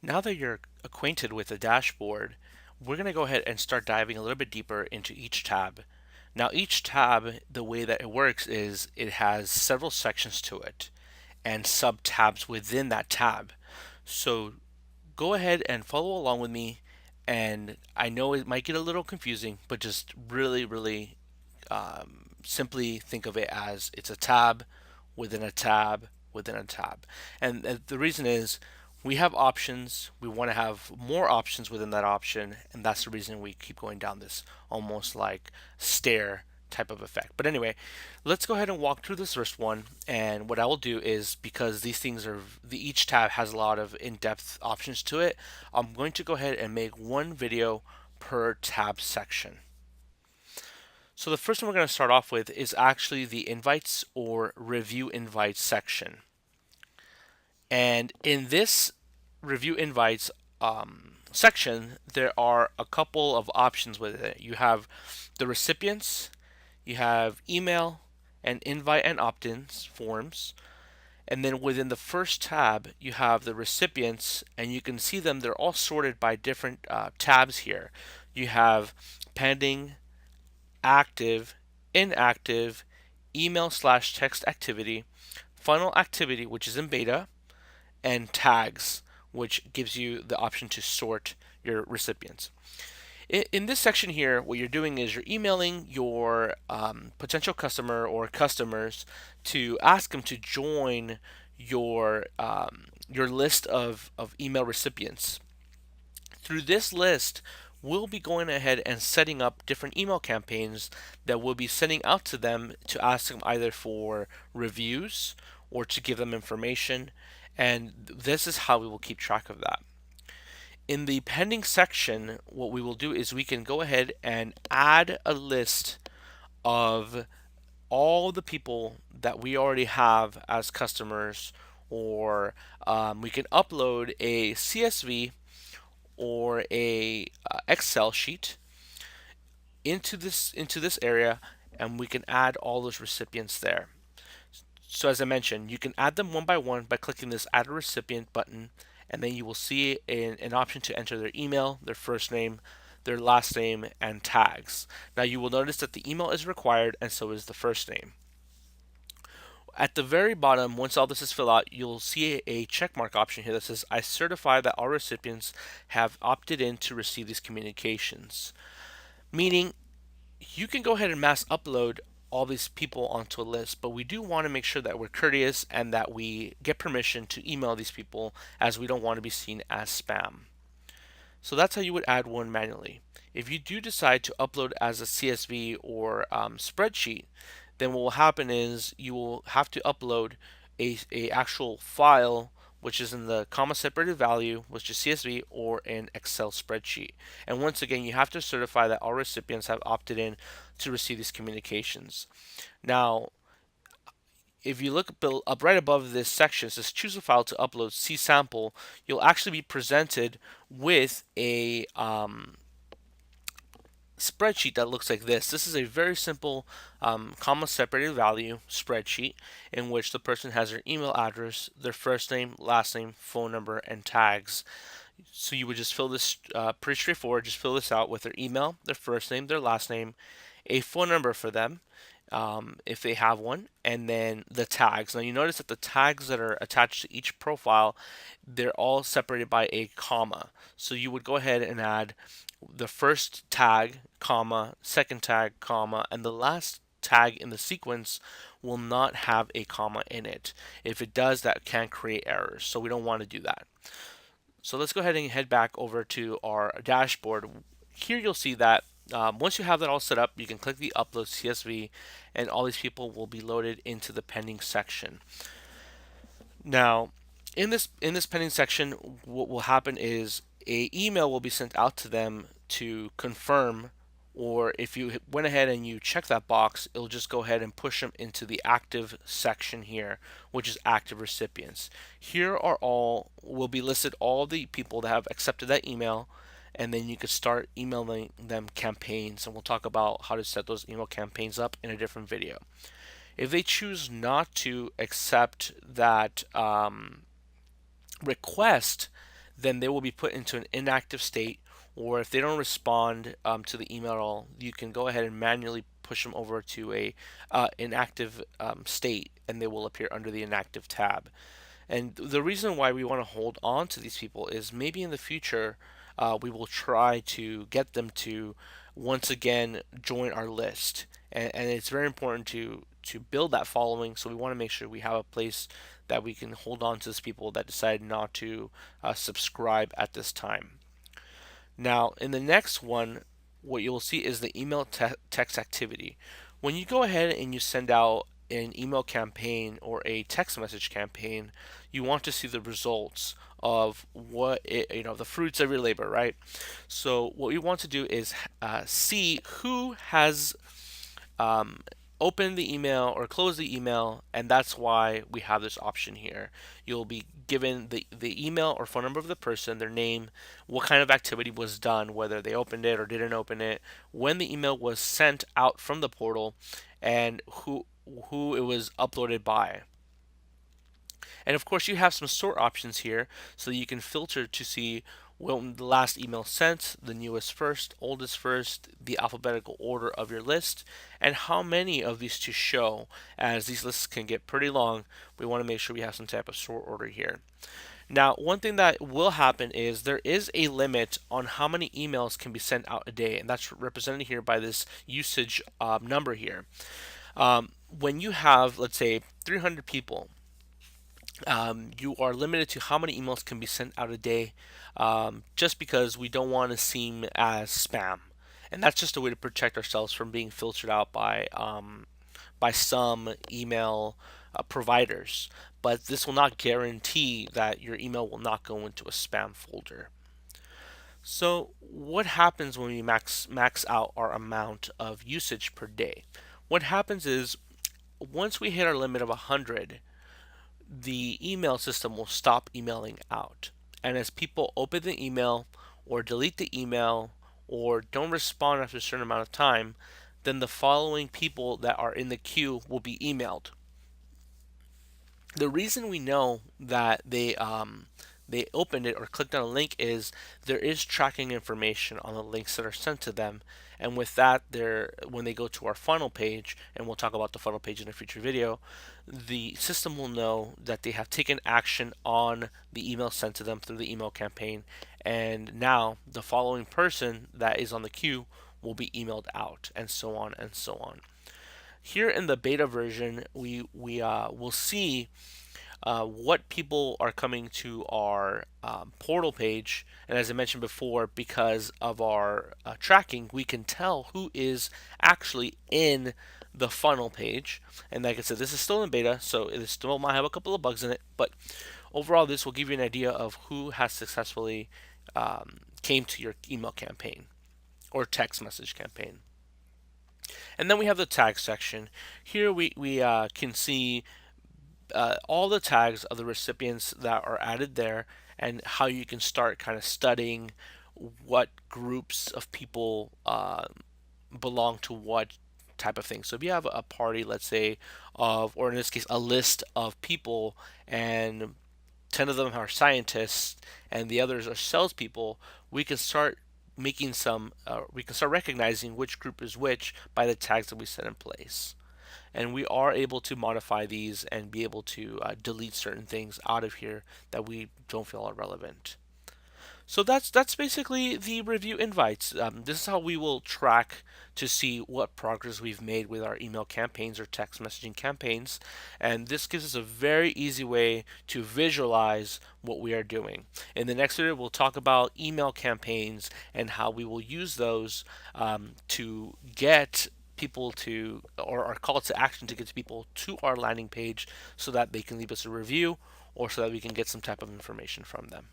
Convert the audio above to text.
Now that you're acquainted with the dashboard, we're going to go ahead and start diving a little bit deeper into each tab. Now, each tab, the way that it works is it has several sections to it and sub tabs within that tab. So go ahead and follow along with me. And I know it might get a little confusing, but just really simply think of it as it's a tab within a tab within a tab. And the reason is we have options. We want to have more options within that option. And that's the reason we keep going down this almost like stair type of effect. But anyway, let's go ahead and walk through this first one. And what I will do is, because these things are, each tab has a lot of in-depth options to it, I'm going to go ahead and make one video per tab section. So the first one we're going to start off with is actually the invites or review invites section. And in this review invites section, there are a couple of options with it. You have the recipients, you have email and invite and opt-ins forms. And then within the first tab, you have the recipients, and you can see them. They're all sorted by different tabs here. You have pending, active, inactive, email/text activity, funnel activity, which is in beta, and tags, which gives you the option to sort your recipients. In this section here, what you're doing is you're emailing your potential customer or customers to ask them to join your list of email recipients. Through this list, we'll be going ahead and setting up different email campaigns that we'll be sending out to them to ask them either for reviews or to give them information. And this is how we will keep track of that. In the pending section, what we will do is we can go ahead and add a list of all the people that we already have as customers, or we can upload a CSV or a Excel sheet into this area, and we can add all those recipients there. So as I mentioned, you can add them one by one by clicking this add a recipient button, and then you will see an option to enter their email, their first name, their last name, and tags. Now you will notice that the email is required, and so is the first name. At the very bottom, once all this is filled out, you'll see a checkmark option here that says, I certify that all recipients have opted in to receive these communications. Meaning, you can go ahead and mass upload all these people onto a list, but we do want to make sure that we're courteous and that we get permission to email these people, as we don't want to be seen as spam. So that's how you would add one manually. If you do decide to upload as a CSV or spreadsheet, then what will happen is you will have to upload a actual file, which is in the comma separated value, which is CSV, or an Excel spreadsheet. And once again, you have to certify that all recipients have opted in to receive these communications. Now, if you look up right above this section, it says choose a file to upload C sample. You'll actually be presented with a spreadsheet that looks like this. This is a very simple comma separated value spreadsheet in which the person has their email address, their first name, last name, phone number, and tags. So you would just fill this pretty straightforward. Just fill this out with their email, their first name, their last name, a phone number for them, if they have one, and then the tags. Now you notice that the tags that are attached to each profile, they're all separated by a comma. So you would go ahead and add the first tag, comma, second tag, comma, and the last tag in the sequence will not have a comma in it. If it does, that can create errors, so we don't want to do that. So let's go ahead and head back over to our dashboard. Here you'll see that once you have that all set up, you can click the upload CSV, and all these people will be loaded into the pending section. Now, in this pending section, what will happen is a email will be sent out to them to confirm, or if you went ahead and you check that box, it'll just go ahead and push them into the active section here, which is active recipients. Here are all will be listed all the people that have accepted that email, and then you could start emailing them campaigns, and we'll talk about how to set those email campaigns up in a different video. If they choose not to accept that request, then they will be put into an inactive state, or if they don't respond to the email at all, you can go ahead and manually push them over to a inactive state, and they will appear under the inactive tab. And the reason why we want to hold on to these people is maybe in the future we will try to get them to once again join our list. And it's very important to build that following. So we want to make sure we have a place that we can hold on to these people that decide not to subscribe at this time. Now, in the next one, what you'll see is the email text activity. When you go ahead and you send out an email campaign or a text message campaign, you want to see the results of the fruits of your labor, right? So what we want to do is see who has um, open the email or close the email, and that's why we have this option here. You'll be given the email or phone number of the person, their name, what kind of activity was done, whether they opened it or didn't open it, when the email was sent out from the portal, and who it was uploaded by. And of course, you have some sort options here so that you can filter to see when the last email sent, the newest first, oldest first, the alphabetical order of your list, and how many of these to show. As these lists can get pretty long, we want to make sure we have some type of sort order here. Now, one thing that will happen is there is a limit on how many emails can be sent out a day, and that's represented here by this usage number here. When you have, let's say, 300 people, you are limited to how many emails can be sent out a day, just because we don't want to seem as spam. And that's just a way to protect ourselves from being filtered out by some email providers. But this will not guarantee that your email will not go into a spam folder. So what happens when we max out our amount of usage per day? What happens is once we hit our limit of 100, the email system will stop emailing out. And as people open the email or delete the email or don't respond after a certain amount of time, then the following people that are in the queue will be emailed. The reason we know that they opened it or clicked on a link is there is tracking information on the links that are sent to them, and with that, when they go to our funnel page, and we'll talk about the funnel page in a future video, the system will know that they have taken action on the email sent to them through the email campaign, and now the following person that is on the queue will be emailed out, and so on and so on. Here in the beta version, we will see what people are coming to our portal page. And as I mentioned before, because of our tracking, we can tell who is actually in the funnel page. And like I said, this is still in beta, so it still might have a couple of bugs in it. But overall, this will give you an idea of who has successfully came to your email campaign or text message campaign. And then we have the tag section. Here we can see all the tags of the recipients that are added there and how you can start kind of studying what groups of people belong to what type of thing. So if you have a party, let's say, or in this case, a list of people, and 10 of them are scientists and the others are salespeople, we can start we can start recognizing which group is which by the tags that we set in place. And we are able to modify these and be able to delete certain things out of here that we don't feel are relevant. So that's basically the review invites. This is how we will track to see what progress we've made with our email campaigns or text messaging campaigns. And this gives us a very easy way to visualize what we are doing. In the next video, we'll talk about email campaigns and how we will use those to get people to, or our call to action to get people to our landing page so that they can leave us a review or so that we can get some type of information from them.